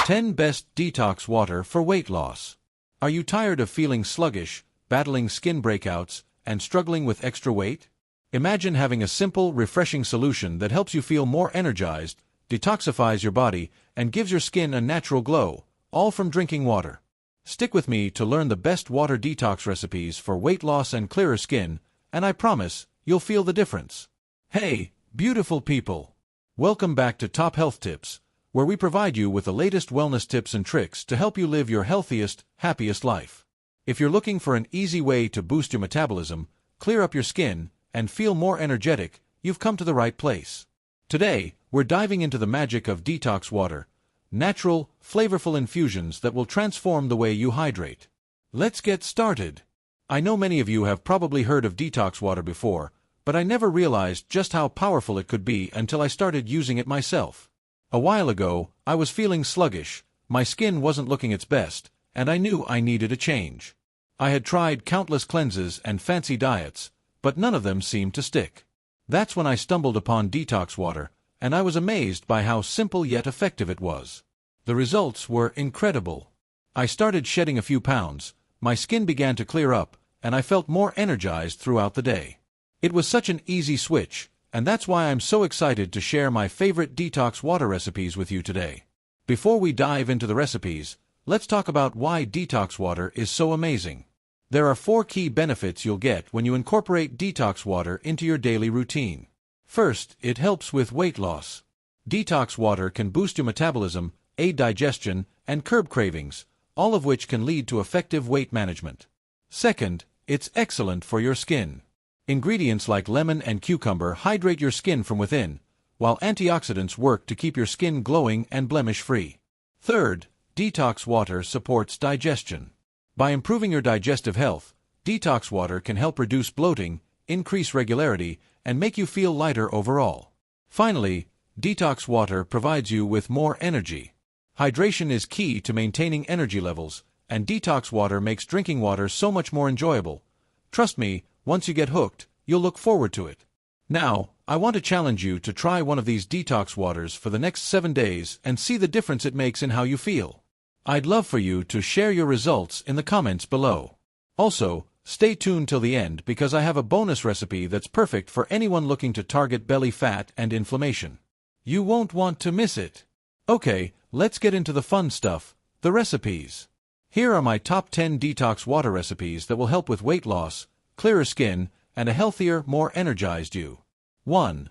10 Best Detox Water for Weight Loss. Are you tired of feeling sluggish, battling skin breakouts, and struggling with extra weight? Imagine having a simple, refreshing solution that helps you feel more energized, detoxifies your body, and gives your skin a natural glow, all from drinking water. Stick with me to learn the best water detox recipes for weight loss and clearer skin, and I promise, you'll feel the difference. Hey, beautiful people! Welcome back to Top Health Tips, where we provide you with the latest wellness tips and tricks to help you live your healthiest, happiest life. If you're looking for an easy way to boost your metabolism, clear up your skin, and feel more energetic, you've come to the right place. Today, we're diving into the magic of detox water, natural, flavorful infusions that will transform the way you hydrate. Let's get started. I know many of you have probably heard of detox water before, but I never realized just how powerful it could be until I started using it myself. A while ago, I was feeling sluggish, my skin wasn't looking its best, and I knew I needed a change. I had tried countless cleanses and fancy diets, but none of them seemed to stick. That's when I stumbled upon detox water, and I was amazed by how simple yet effective it was. The results were incredible. I started shedding a few pounds, my skin began to clear up, and I felt more energized throughout the day. It was such an easy switch, and that's why I'm so excited to share my favorite detox water recipes with you today. Before we dive into the recipes, let's talk about why detox water is so amazing. There are 4 key benefits you'll get when you incorporate detox water into your daily routine. First, it helps with weight loss. Detox water can boost your metabolism, aid digestion, and curb cravings, all of which can lead to effective weight management. Second, it's excellent for your skin. Ingredients like lemon and cucumber hydrate your skin from within, while antioxidants work to keep your skin glowing and blemish-free. Third, detox water supports digestion. By improving your digestive health, detox water can help reduce bloating, increase regularity, and make you feel lighter overall. Finally, detox water provides you with more energy. Hydration is key to maintaining energy levels, and detox water makes drinking water so much more enjoyable. Trust me, once you get hooked, you'll look forward to it. Now, I want to challenge you to try one of these detox waters for the next 7 days and see the difference it makes in how you feel. I'd love for you to share your results in the comments below. Also, stay tuned till the end because I have a bonus recipe that's perfect for anyone looking to target belly fat and inflammation. You won't want to miss it. Okay, let's get into the fun stuff, the recipes. Here are my top 10 detox water recipes that will help with weight loss, clearer skin, and a healthier, more energized you. 1.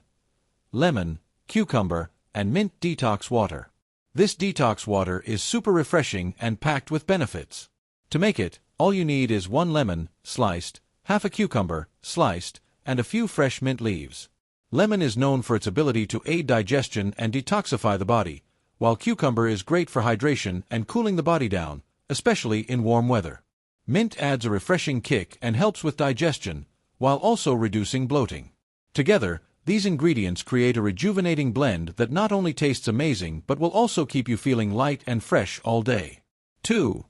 Lemon, cucumber, and mint detox water. This detox water is super refreshing and packed with benefits. To make it, all you need is 1 lemon, sliced, half a cucumber, sliced, and a few fresh mint leaves. Lemon is known for its ability to aid digestion and detoxify the body, while cucumber is great for hydration and cooling the body down, especially in warm weather. Mint adds a refreshing kick and helps with digestion, while also reducing bloating. Together, these ingredients create a rejuvenating blend that not only tastes amazing but will also keep you feeling light and fresh all day. 2.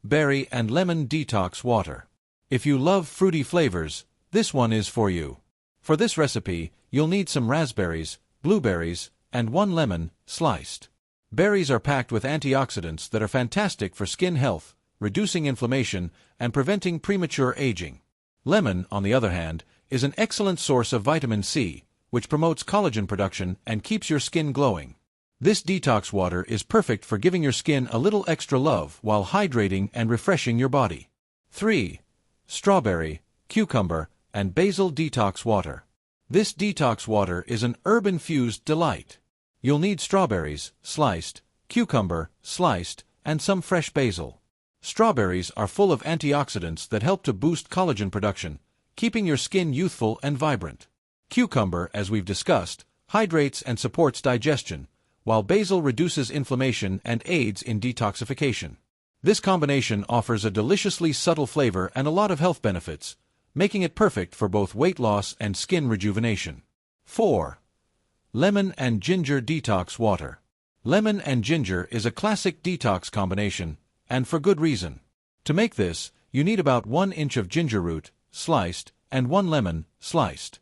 Berry and lemon detox water. If you love fruity flavors, this one is for you. For this recipe, you'll need some raspberries, blueberries, and 1 lemon, sliced. Berries are packed with antioxidants that are fantastic for skin health, reducing inflammation, and preventing premature aging. Lemon, on the other hand, is an excellent source of vitamin C, which promotes collagen production and keeps your skin glowing. This detox water is perfect for giving your skin a little extra love while hydrating and refreshing your body. 3. Strawberry, cucumber, and basil detox water. This detox water is an herb-infused delight. You'll need strawberries, sliced, cucumber, sliced, and some fresh basil. Strawberries are full of antioxidants that help to boost collagen production, keeping your skin youthful and vibrant. Cucumber, as we've discussed, hydrates and supports digestion, while basil reduces inflammation and aids in detoxification. This combination offers a deliciously subtle flavor and a lot of health benefits, making it perfect for both weight loss and skin rejuvenation. 4. Lemon and ginger detox water. Lemon and ginger is a classic detox combination, and for good reason. To make this, you need about 1 inch of ginger root, sliced, and 1 lemon, sliced.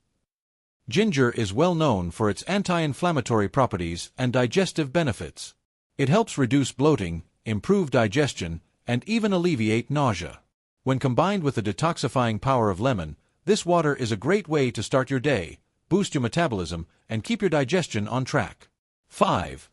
Ginger is well known for its anti-inflammatory properties and digestive benefits. It helps reduce bloating, improve digestion, and even alleviate nausea. When combined with the detoxifying power of lemon, this water is a great way to start your day, boost your metabolism, and keep your digestion on track. 5.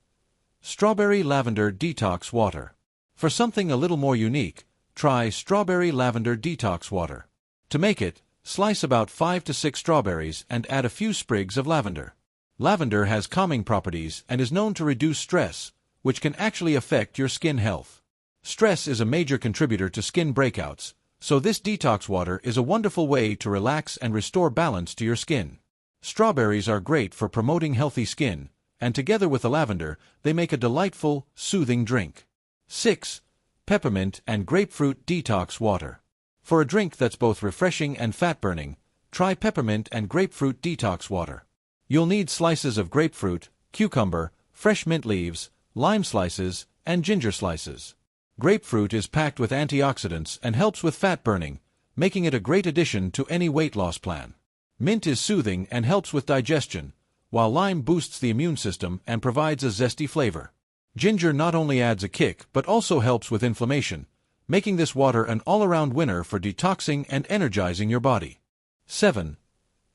Strawberry Lavender Detox Water. For something a little more unique, try Strawberry Lavender Detox Water. To make it, slice about 5 to 6 strawberries and add a few sprigs of lavender. Lavender has calming properties and is known to reduce stress, which can actually affect your skin health. Stress is a major contributor to skin breakouts, so this detox water is a wonderful way to relax and restore balance to your skin. Strawberries are great for promoting healthy skin, and together with the lavender, they make a delightful, soothing drink. 6. Peppermint and Grapefruit Detox Water. For a drink that's both refreshing and fat-burning, try peppermint and grapefruit detox water. You'll need slices of grapefruit, cucumber, fresh mint leaves, lime slices, and ginger slices. Grapefruit is packed with antioxidants and helps with fat burning, making it a great addition to any weight loss plan. Mint is soothing and helps with digestion, while lime boosts the immune system and provides a zesty flavor. Ginger not only adds a kick but also helps with inflammation, making this water an all-around winner for detoxing and energizing your body. 7.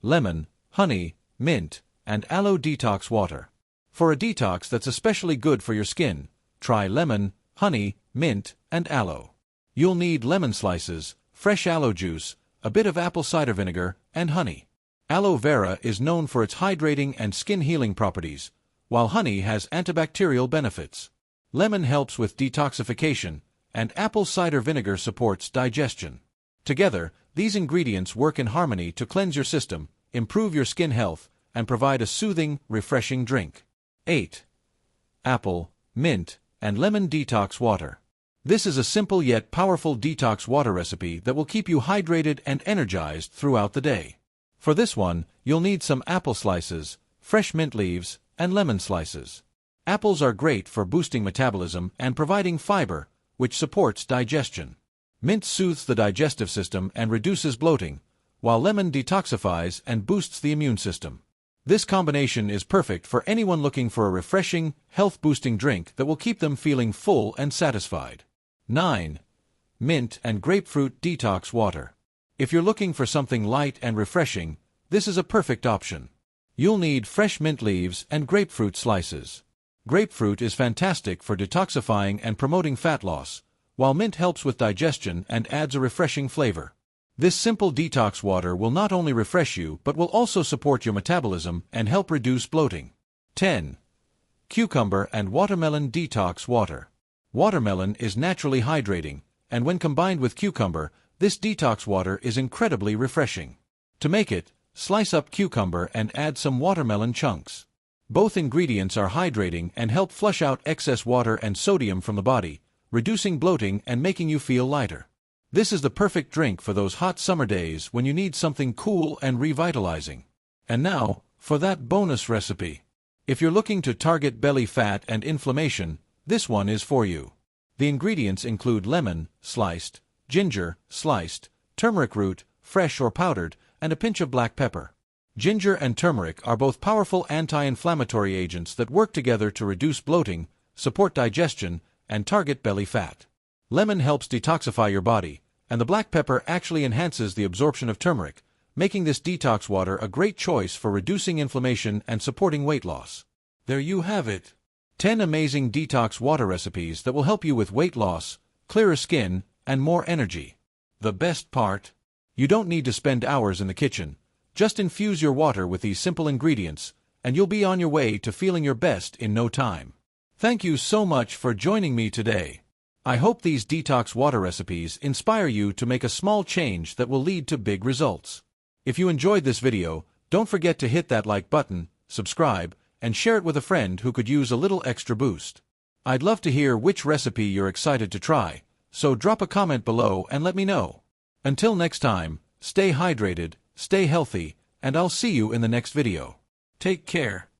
Lemon, honey, mint, and aloe detox water. For a detox that's especially good for your skin, try lemon, honey, mint, and aloe. You'll need lemon slices, fresh aloe juice, a bit of apple cider vinegar, and honey. Aloe vera is known for its hydrating and skin healing properties, while honey has antibacterial benefits. Lemon helps with detoxification, and apple cider vinegar supports digestion. Together, these ingredients work in harmony to cleanse your system, improve your skin health, and provide a soothing, refreshing drink. 8. Apple, mint, and lemon detox water. This is a simple yet powerful detox water recipe that will keep you hydrated and energized throughout the day. For this one, you'll need some apple slices, fresh mint leaves, and lemon slices. Apples are great for boosting metabolism and providing fiber, which supports digestion. Mint soothes the digestive system and reduces bloating, while lemon detoxifies and boosts the immune system. This combination is perfect for anyone looking for a refreshing, health-boosting drink that will keep them feeling full and satisfied. 9. Mint and Grapefruit Detox Water. If you're looking for something light and refreshing, this is a perfect option. You'll need fresh mint leaves and grapefruit slices. Grapefruit is fantastic for detoxifying and promoting fat loss, while mint helps with digestion and adds a refreshing flavor. This simple detox water will not only refresh you but will also support your metabolism and help reduce bloating. 10. Cucumber and Watermelon Detox Water. Watermelon is naturally hydrating, and when combined with cucumber, this detox water is incredibly refreshing. To make it, slice up cucumber and add some watermelon chunks. Both ingredients are hydrating and help flush out excess water and sodium from the body, reducing bloating and making you feel lighter. This is the perfect drink for those hot summer days when you need something cool and revitalizing. And now, for that bonus recipe. If you're looking to target belly fat and inflammation, this one is for you. The ingredients include lemon, sliced, ginger, sliced, turmeric root, fresh or powdered, and a pinch of black pepper. Ginger and turmeric are both powerful anti-inflammatory agents that work together to reduce bloating, support digestion, and target belly fat. Lemon helps detoxify your body, and the black pepper actually enhances the absorption of turmeric, making this detox water a great choice for reducing inflammation and supporting weight loss. There you have it. 10 amazing detox water recipes that will help you with weight loss, clearer skin, and more energy. The best part? You don't need to spend hours in the kitchen. Just infuse your water with these simple ingredients, and you'll be on your way to feeling your best in no time. Thank you so much for joining me today. I hope these detox water recipes inspire you to make a small change that will lead to big results. If you enjoyed this video, don't forget to hit that like button, subscribe, and share it with a friend who could use a little extra boost. I'd love to hear which recipe you're excited to try, so drop a comment below and let me know. Until next time, stay hydrated, stay healthy, and I'll see you in the next video. Take care.